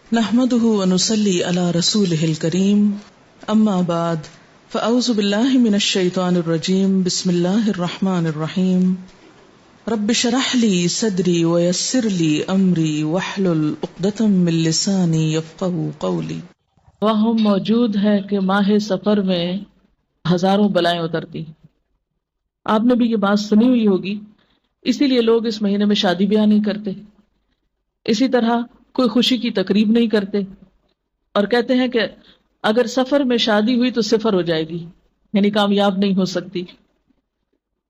نحمده ونصلي على رسوله الكريم اما بعد فاعوذ بالله من الشيطان الرجيم بسم الله الرحمن الرحيم رب اشرح لي صدري ويسر لي امري واحلل عقدة من لساني يفقهوا قولي۔ وہم موجود ہے کہ ماہ سفر میں ہزاروں بلائیں اترتی۔ آپ نے بھی یہ بات سنی ہوئی ہوگی، اسی لیے لوگ اس مہینے میں شادی بیاہ نہیں کرتے، اسی طرح کوئی خوشی کی تقریب نہیں کرتے، اور کہتے ہیں کہ اگر سفر میں شادی ہوئی تو صفر ہو جائے گی، یعنی کامیاب نہیں ہو سکتی۔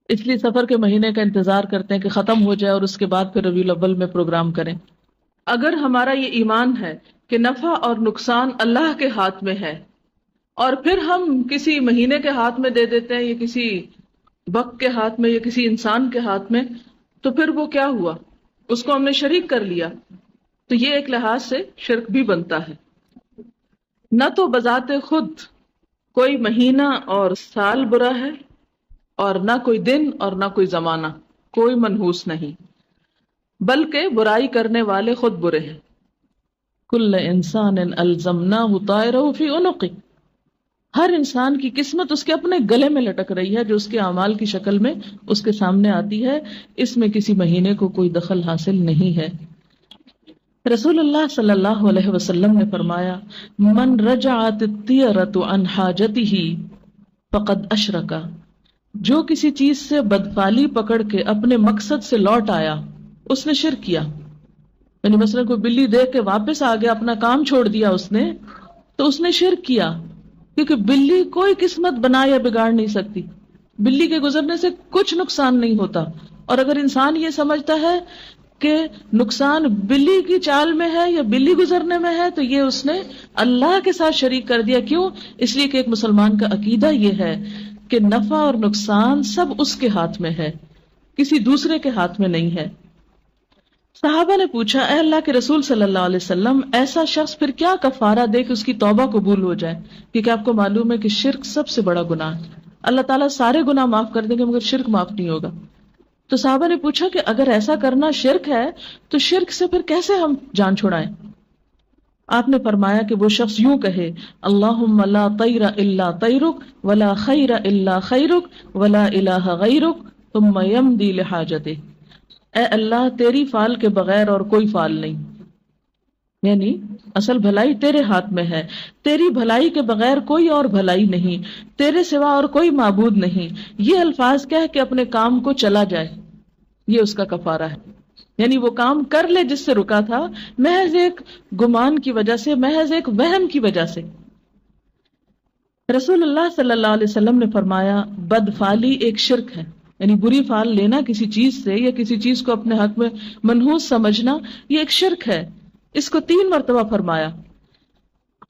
اس لیے سفر کے مہینے کا انتظار کرتے ہیں کہ ختم ہو جائے اور اس کے بعد پھر ربیع الاول میں پروگرام کریں۔ اگر ہمارا یہ ایمان ہے کہ نفع اور نقصان اللہ کے ہاتھ میں ہے، اور پھر ہم کسی مہینے کے ہاتھ میں دے دیتے ہیں یا کسی وقت کے ہاتھ میں یا کسی انسان کے ہاتھ میں، تو پھر وہ کیا ہوا؟ اس کو ہم نے شریک کر لیا، تو یہ ایک لحاظ سے شرک بھی بنتا ہے۔ نہ تو بذات خود کوئی مہینہ اور سال برا ہے، اور نہ کوئی دن اور نہ کوئی زمانہ، کوئی منحوس نہیں، بلکہ برائی کرنے والے خود برے ہیں۔ کل انسان الزمناہ طائرہ فی عنقہ، ہر انسان کی قسمت اس کے اپنے گلے میں لٹک رہی ہے، جو اس کے اعمال کی شکل میں اس کے سامنے آتی ہے، اس میں کسی مہینے کو کوئی دخل حاصل نہیں ہے۔ رسول اللہ صلی اللہ علیہ وسلم نے فرمایا، من رجعت الطیرۃ عن حاجتہ فقد اشرک، جو کسی چیز سے بدفعلی پکڑ کے اپنے مقصد سے لوٹ آیا اس نے شرک کیا۔ یعنی مثلا کوئی بلی دیکھ کے واپس آ گیا، اپنا کام چھوڑ دیا اس نے، تو اس نے شرک کیا، کیونکہ بلی کوئی قسمت بنا یا بگاڑ نہیں سکتی، بلی کے گزرنے سے کچھ نقصان نہیں ہوتا۔ اور اگر انسان یہ سمجھتا ہے کہ نقصان بلی کی چال میں ہے یا بلی گزرنے میں ہے، تو یہ اس نے اللہ کے ساتھ شریک کر دیا۔ کیوں؟ اس لیے کہ ایک مسلمان کا عقیدہ یہ ہے کہ نفع اور نقصان سب اس کے ہاتھ میں ہے، کسی دوسرے کے ہاتھ میں نہیں ہے۔ صحابہ نے پوچھا، اے اللہ کے رسول صلی اللہ علیہ وسلم، ایسا شخص پھر کیا کفارہ دے کہ اس کی توبہ قبول ہو جائے؟ کیونکہ آپ کو معلوم ہے کہ شرک سب سے بڑا گناہ ہے، اللہ تعالیٰ سارے گناہ معاف کر دیں گے مگر شرک معاف نہیں ہوگا۔ تو صحابہ نے پوچھا کہ اگر ایسا کرنا شرک ہے تو شرک سے پھر کیسے ہم جان چھڑائیں؟ آپ نے فرمایا کہ وہ شخص یوں کہے، اللہم لا طیر الا طیرک ولا خیر الا خیرک ولا الہ غیرک ثم یمضی لحاجتہ، اے اللہ تیری فال کے بغیر اور کوئی فال نہیں، یعنی اصل بھلائی تیرے ہاتھ میں ہے، تیری بھلائی کے بغیر کوئی اور بھلائی نہیں، تیرے سوا اور کوئی معبود نہیں۔ یہ الفاظ کہہ کہ اپنے کام کو چلا جائے، یہ اس کا کفارہ ہے، یعنی وہ کام کر لے جس سے رکا تھا، محض ایک گمان کی وجہ سے، محض ایک وہم کی وجہ سے۔ رسول اللہ صلی اللہ علیہ وسلم نے فرمایا، بدفعلی ایک شرک ہے، یعنی بری فال لینا کسی چیز سے یا کسی چیز کو اپنے حق میں منحوس سمجھنا، یہ ایک شرک ہے۔ اس کو 3 مرتبہ فرمایا۔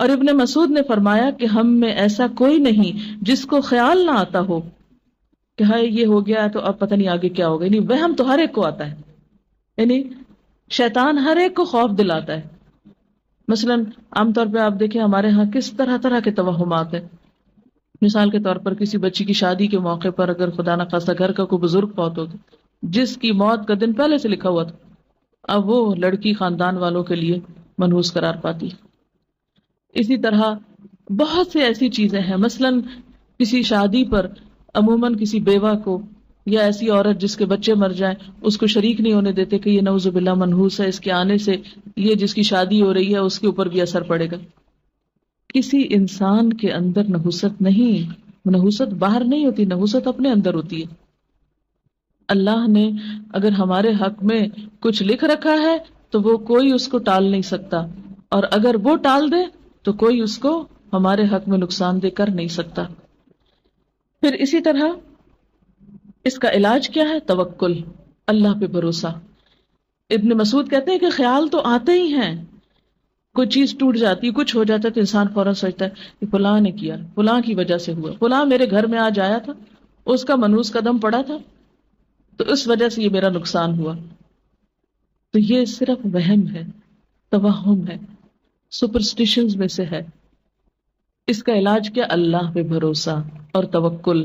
اور ابن مسعود نے فرمایا کہ ہم میں ایسا کوئی نہیں جس کو خیال نہ آتا ہو کہ ہائے یہ ہو گیا تو اب پتہ نہیں آگے کیا ہوگا، یعنی وہم تو ہر ایک کو آتا ہے، یعنی شیطان ہر ایک کو خوف دلاتا ہے۔ مثلا عام طور پہ آپ دیکھیں ہمارے ہاں کس طرح طرح کے توہمات ہیں۔ مثال کے طور پر کسی بچی کی شادی کے موقع پر اگر خدا نہ خواستہ گھر کا کوئی بزرگ فوت ہو گیا جس کی موت کا دن پہلے سے لکھا ہوا تھا، اب وہ لڑکی خاندان والوں کے لیے منحوس قرار پاتی۔ اسی طرح بہت سی ایسی چیزیں ہیں، مثلا کسی شادی پر عموماً کسی بیوہ کو یا ایسی عورت جس کے بچے مر جائیں اس کو شریک نہیں ہونے دیتے کہ یہ نعوذ باللہ منحوس ہے، اس کے آنے سے یہ جس کی شادی ہو رہی ہے اس کے اوپر بھی اثر پڑے گا۔ کسی انسان کے اندر نحوست نہیں، نحوست باہر نہیں ہوتی، نحوست اپنے اندر ہوتی ہے۔ اللہ نے اگر ہمارے حق میں کچھ لکھ رکھا ہے تو وہ کوئی اس کو ٹال نہیں سکتا، اور اگر وہ ٹال دے تو کوئی اس کو ہمارے حق میں نقصان دے کر نہیں سکتا۔ پھر اسی طرح اس کا علاج کیا ہے؟ توکل، اللہ پہ بھروسہ۔ ابن مسعود کہتے ہیں کہ خیال تو آتے ہی ہیں، کوئی چیز ٹوٹ جاتی، کچھ ہو جاتا ہے تو انسان فوراً سوچتا ہے کہ فلاں نے کیا، فلاں کی وجہ سے ہوا، فلاں میرے گھر میں آج آیا تھا، اس کا منحوس قدم پڑا تھا تو اس وجہ سے یہ میرا نقصان ہوا۔ تو یہ صرف وہم ہے، توہم ہے، سپرسٹیشنز میں سے ہے۔ اس کا علاج کیا؟ اللہ پہ بھروسہ اور توکل۔